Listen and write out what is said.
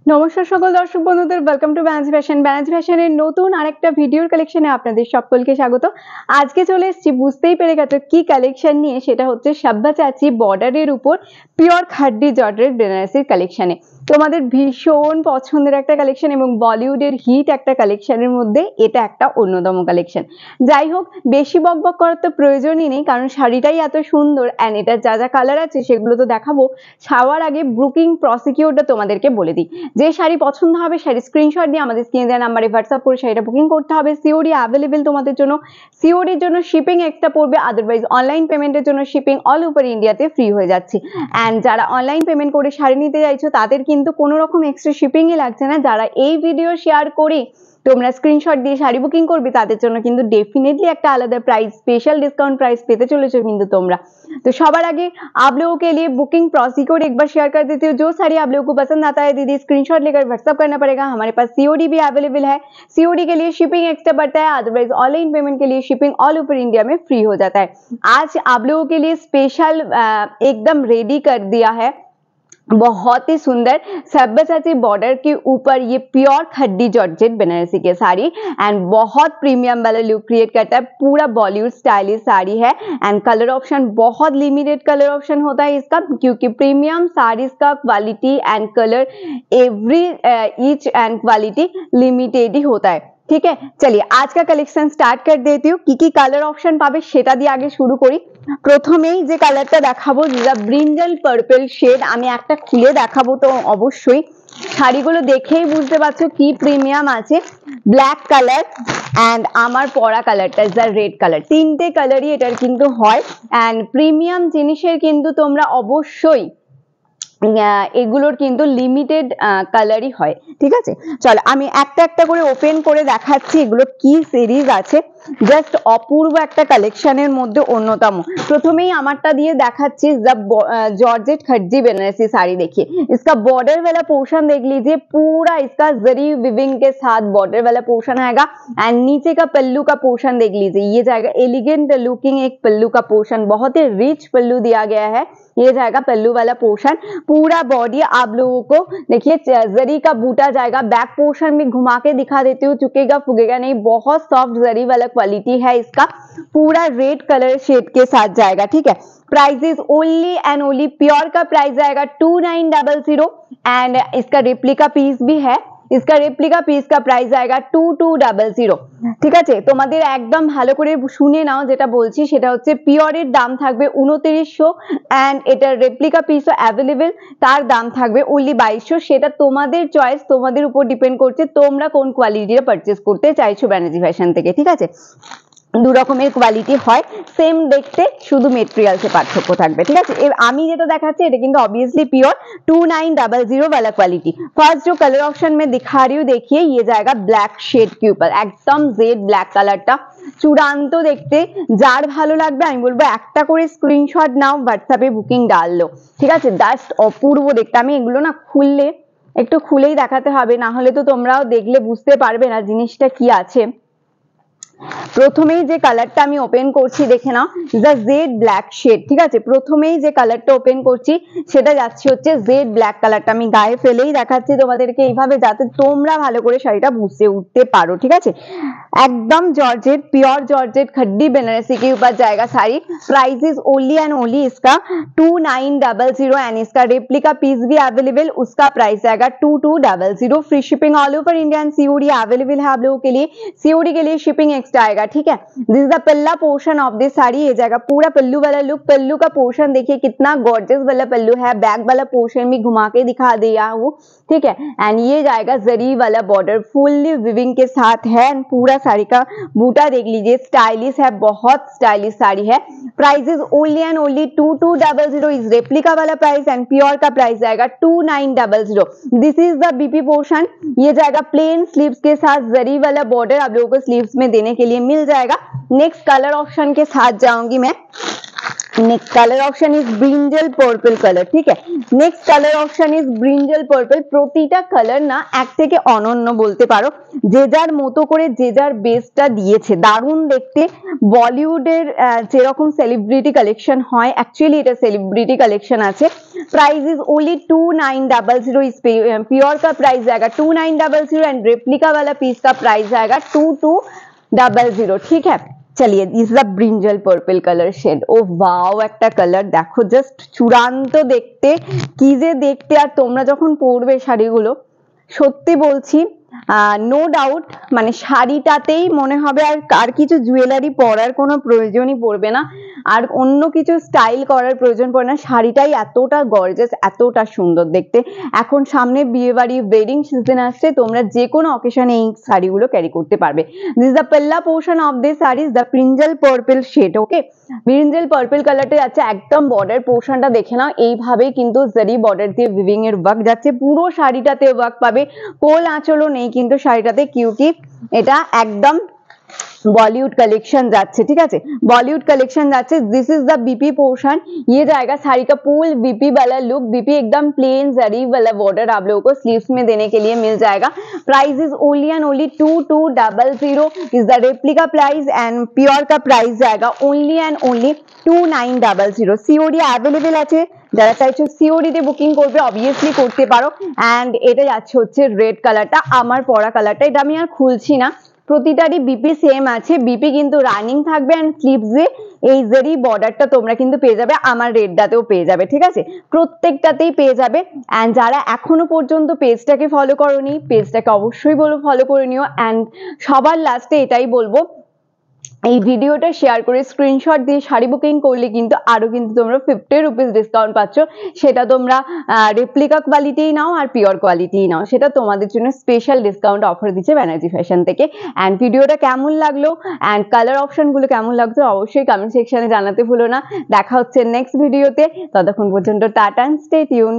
নমস্কার সকল দর্শক বন্ধুদের, welcome to Banarasi fashion. Banarasi ফ্যাশনের নতুন আরেকটা ভিডিওর কালেকশনে আপনাদের সকলকে স্বাগত। আজকে চলে এসেছি, বুঝতেই পেরে গেছো কি কালেকশন নিয়ে, সেটা হচ্ছে সাব্বাচাচি বর্ডারের উপর পিওর খাড্ডি জর্জেট বেনারসির কালেকশনে। তোমাদের ভীষণ পছন্দের একটা কালেকশন এবং বলিউডের হিট একটা কালেকশনের মধ্যে এটা একটা অন্যতম কালেকশন। যাই হোক, বেশি বকবক করার তো প্রয়োজনই নেই, কারণ শাড়িটাই এত সুন্দর অ্যান্ড এটার যা যা কালার আছে সেগুলো তো দেখাবো। ছাওয়ার আগে বুকিং প্রসিকিউরটা তোমাদেরকে বলে দিই। যে শাড়ি পছন্দ হবে শাড়ি স্ক্রিনশট দিয়ে আমাদের স্ক্রিনে দেওয়া নাম্বারে হোয়াটসঅ্যাপ করে শাড়িটা বুকিং করতে হবে। সিওডি অ্যাভেলেবেল তোমাদের জন্য। সিওডির জন্য শিপিং এক্সট্রা পড়বে, আদারওয়াইজ অনলাইন পেমেন্টের জন্য শিপিং অল ওভার ইন্ডিয়াতে ফ্রি হয়ে যাচ্ছে। অ্যান্ড যারা অনলাইন পেমেন্ট করে শাড়ি নিতে চাইছো তাদের কিন্তু কোনো রকম এক্সট্রা শিপিংই লাগছে না। যারা এই ভিডিও শেয়ার করে তোমরা স্ক্রিনশট দিয়ে শাড়ি বুকিং করবে তাদের জন্য কিন্তু ডেফিनेटली একটা আলাদা প্রাইস, স্पेशल डिस्काउंट प्राइस পেতে চলেছো কিন্তু তোমরা। तो সবার আগে आप लोगों के लिए बुकिंग प्रोसीक्योर एक बार शेयर कर देती हूँ। जो साड़ी आप लोगों को पसंद आता है दीदी स्क्रीनशॉट लेकर व्हाट्सएप करना पड़ेगा। हमारे पास सीओडी भी अवेलेबल है। सीओडी के लिए शिपिंग एक्स्ट्रा पड़ता है, अदरवाइज ऑनलाइन पेमेंट के लिए शिपिंग ऑल ओवर इंडिया में फ्री हो जाता है। आज आप लोगों के लिए स्पेशल एकदम रेडी कर दिया है बहुत ही सुंदर सब्यसाची बॉर्डर के ऊपर ये प्योर खड्डी जॉर्जेट बनारसी के साड़ी एंड बहुत प्रीमियम वाला लुक क्रिएट करता है। पूरा बॉलीवुड स्टाइलिश साड़ी है एंड कलर ऑप्शन बहुत लिमिटेड कलर ऑप्शन होता है इसका, क्योंकि प्रीमियम साड़ीज का quality and colour every each and quality limited ही होता है। ठीक है, चलिए आज का कलेक्शन स्टार्ट कर देती हूँ। की कलर ऑप्शन पाबे सेटा दिए आगे शुरू करी। প্রথমেই যে কালারটা দেখাবো যেটা ব্রিঞ্জাল পার্পল শেড, আমি একটা খুলে দেখাবো। তো অবশ্যই শাড়িগুলো দেখেই বুঝতে পারছো কি প্রিমিয়াম আছে। ব্ল্যাক কালার এন্ড আমার পরা কালারটা যা রেড কালার, তিনটে কালারই এটার কিন্তু হয় এন্ড প্রিমিয়াম জিনিসের কিন্তু তোমরা অবশ্যই এগুলোর কিন্তু লিমিটেড কালারই হয়। ঠিক আছে, চলো আমি একটা একটা করে ওপেন করে দেখাচ্ছি এগুলো কি সিরিজ আছে। জাস্ট অপূর্ব একটা কালেকশনের মধ্যে অন্যতম। প্রথমেই আমারটা দিয়ে দেখাচ্ছি जॉर्जेट खड्डी बनारसी साड़ी। देखिए इसका बॉर्डर वाला पोर्शन देख लीजिए, पूरा इसका जरी विविंग के साथ बॉर्डर वाला पोर्शन आएगा एंड नीचे का पल्लू का पोर्शन देख लीजिए, ये जाएगा एलिगेंट लुकिंग एक पल्लू का पोर्शन, बहुत ही रिच पल्लू दिया गया है। ये जाएगा पल्लू वाला पोर्शन। पूरा बॉडी आप लोगों को देखिए जरी का बूटा जाएगा। बैक पोर्शन में घुमा के दिखा देती हूँ, चुकेगा फुगेगा नहीं, बहुत सॉफ्ट जरी वाला क्वालिटी है इसका। पूरा रेड कलर शेड के साथ जाएगा। ठीक है, price is only and only pure का प्राइस आएगा 2900 एंड इसका रेप्लिका पीस भी है। इसका रेप्लिका पीस का प्राइस आएगा 2200। ঠিক আছে, তোমাদের একদম ভালো করে শুনে নাও, যেটা বলছি সেটা হচ্ছে পিওরের দাম থাকবে 2900 এন্ড এটার রেপ্লিকা পিসও অ্যাভেলেবেল, তার দাম থাকবে ওনলি 2200। সেটা তোমাদের চয়েস, তোমাদের উপর ডিপেন্ড করছে তোমরা কোন কোয়ালিটির পারচেজ করতে চাইছো বেনারসি ফ্যাশন থেকে। ঠিক আছে, দু রকমের কোয়ালিটি হয়, সেম দেখতে, শুধু মেটেরিয়ালসে পার্থক্য থাকবে। ঠিক আছে, আমি যেটা দেখাচ্ছি এটা কিন্তু ऑब्वियसली प्योर 2900 वाला क्वालिटी। फर्स्ट जो कलर ऑप्शन में दिखा रही हूँ देखिए, ये जाएगा ब्लैक शेड के ऊपर, एकदम जेड ब्लैक কালারটা চূড়ান্ত দেখতে। যার ভালো লাগবে আমি বলবো একটা করে স্ক্রিনশট নাও, হোয়াটসঅ্যাপে বুকিং ডাললো। ঠিক আছে, জাস্ট অপূর্ব দেখতে। আমি এগুলো না খুললে একটু খুলেই দেখাতে হবে, না হলে তো তোমরাও দেখলে বুঝতে পারবে না জিনিসটা কি আছে। প্রথমেই যে কালারটা আমি ওপেন করছি দেখে নাও, দ্য জেড ব্ল্যাক শেড। ঠিক আছে, প্রথমেই যে কালারটা ওপেন করছি সেটা যাচ্ছে হচ্ছে জেড ব্ল্যাক কালারটা। আমি গায়ে ফেলেই দেখাচ্ছি তোমাদেরকে এইভাবে, যাতে তোমরা ভালো করে শাড়িটা বুঝতে উঠতে পারো। ঠিক আছে, एकदम जॉर्जेट प्योर जॉर्जेट खड्डी बनारसी के ऊपर जाएगा sari. Price is only and only इसका 2900 एंड इसका रेप्लिका पीस भी अवेलेबल, उसका प्राइस आएगा 2200। Free shipping all over India and COD available है आप लोगों के लिए। सीओडी के लिए शिपिंग एक्स्ट्रा आएगा। ठीक है, दिस इज द पल्ला पोर्शन ऑफ दिस साड़ी। ये जाएगा पूरा पल्लू वाला लुक। पल्लू का पोर्शन देखिए कितना गॉर्जियस वाला पल्लू है, बैक वाला पोर्शन भी घुमा के दिखा दिया वो। ठीक है, एंड ये जाएगा जरी वाला बॉर्डर फुल्ली विविंग के साथ है एंड पूरा साड़ी का बूटा देख लीजिए, स्टाइलिश है, बहुत स्टाइलिश साड़ी है। Price is only and only 2200 इस रेप्लिका वाला प्राइस एंड प्योर का प्राइस आएगा 2900। This is the BP portion. ये जाएगा प्लेन स्लीव्स के साथ, जरी वाला बॉर्डर आप लोगों को स्लीव्स में देने देने के लिए मिल जाएगा। नेक्स्ट कलर ऑप्शन के साथ जाऊंगी मैं। Next colour option is brinjal purple colour, ठीक है। Next colour option is brinjal purple. প্রতিটা কালার না এক থেকে অনন্য বলতে পারো, যে যার মতো করে যে যার বেসটা দিয়েছে, দারুণ দেখতে। বলিউডের যেরকম সেলিব্রিটি কালেকশন হয়, অ্যাকচুয়ালি এটা সেলিব্রিটি কালেকশন আছে। Price is only 2900। इस प्योर का प्राइस आएगा 2900 एंड रेप्लिका वाला पीस का प्राइस आएगा 2200, ठीक है। चलिए this is the brinjal purple colour shade. Oh wow, একটা কালার দেখো, জাস্ট চূড়ান্ত দেখতে, কি যে দেখতে। আর তোমরা যখন পরবে শাড়িগুলো, সত্যি বলছি নো ডাউট মানে শাড়িটাতেই মনে হবে আর কিছু জুয়েলারি পরার কোনো প্রয়োজনই পড়বে না, আর অন্য কিছু স্টাইল করার প্রয়োজন পড়ে না। শাড়িটাই এতটা গর্জাস, এতটা সুন্দর দেখতে। এখন সামনে বিয়ে বাড়ি ওয়েডিং সিজন আসছে, তোমরা যে কোনো অকেশনে এই শাড়িগুলো ক্যারি করতে পারবে। This is the pallu portion of this sari, the brinjal purple shade, okay. Brinjal purple কালারটা যাচ্ছে, একদম বর্ডার পোর্শনটা দেখে নাও। এইভাবেই কিন্তু জারি বর্ডার দিয়ে উইভিং এর ওয়ার্ক যাচ্ছে, পুরো শাড়িটাতে ওয়ার্ক পাবে। কোল আঁচলও নেই কিন্তু শাড়িটাতে, কিউকি এটা একদম बॉलीवुड कलेक्शन जाच्छे, ठीक है। बॉलीवुड कलेक्शन जाच्छे। This is the BP portion, ये जाएगा साड़ी का फुल बीपी वाला लुक। बीपी एकदम प्लेन जरी वाला बॉर्डर आप लोगों को स्लीव्स में देने के लिए मिल जाएगा। Price is only and only 2200 is the replica price and pure का प्राइस जाएगा only and only 2900। COD available আছে, যারা চাইছো সিওডি তে বুকিং করবে অবভিয়াসলি করতে পারো। এন্ড এটা যাচ্ছে হচ্ছে রেড কালারটা, আমার পরা কালারটা, এটা আমি আর খুলছি না। প্রতিটারই বিপি সেম আছে, বিপি কিন্তু রানিং থাকবে এন্ড স্লিভসে এই জারি বর্ডারটা তোমরা কিন্তু পেয়ে যাবে, আমার রেডটাতেও পেয়ে যাবে, ঠিক আছে। প্রত্যেকটাতেই পেয়ে যাবে। এন্ড যারা এখনো পর্যন্ত পেজটাকে ফলো করোনি, পেজটাকে অবশ্যই বলো ফলো করে নিও। এন্ড সবার লাস্টে এটাই বলবো, এই ভিডিওটা শেয়ার করে স্ক্রিনশট দিয়ে শাড়ি বুকিং করলে কিন্তু আরো কিন্তু তোমরা 50 রুপিস ডিসকাউন্ট পাচ্ছ। সেটা তোমরা রেপ্লিকা কোয়ালিটিই নাও আর পিওর কোয়ালিটিই নাও, সেটা তোমাদের জন্য স্পেশাল ডিসকাউন্ট অফার দিচ্ছে ব্যানার্জি ফ্যাশন থেকে। এন্ড ভিডিওটা কেমন লাগলো এন্ড কালার অপশনগুলো কেমন লাগছে অবশ্যই কমেন্ট সেকশনে জানাতে ভুলো না। দেখা হচ্ছে নেক্সট ভিডিওতে, ততক্ষণ পর্যন্ত টাটা এন্ড স্টে টিউন।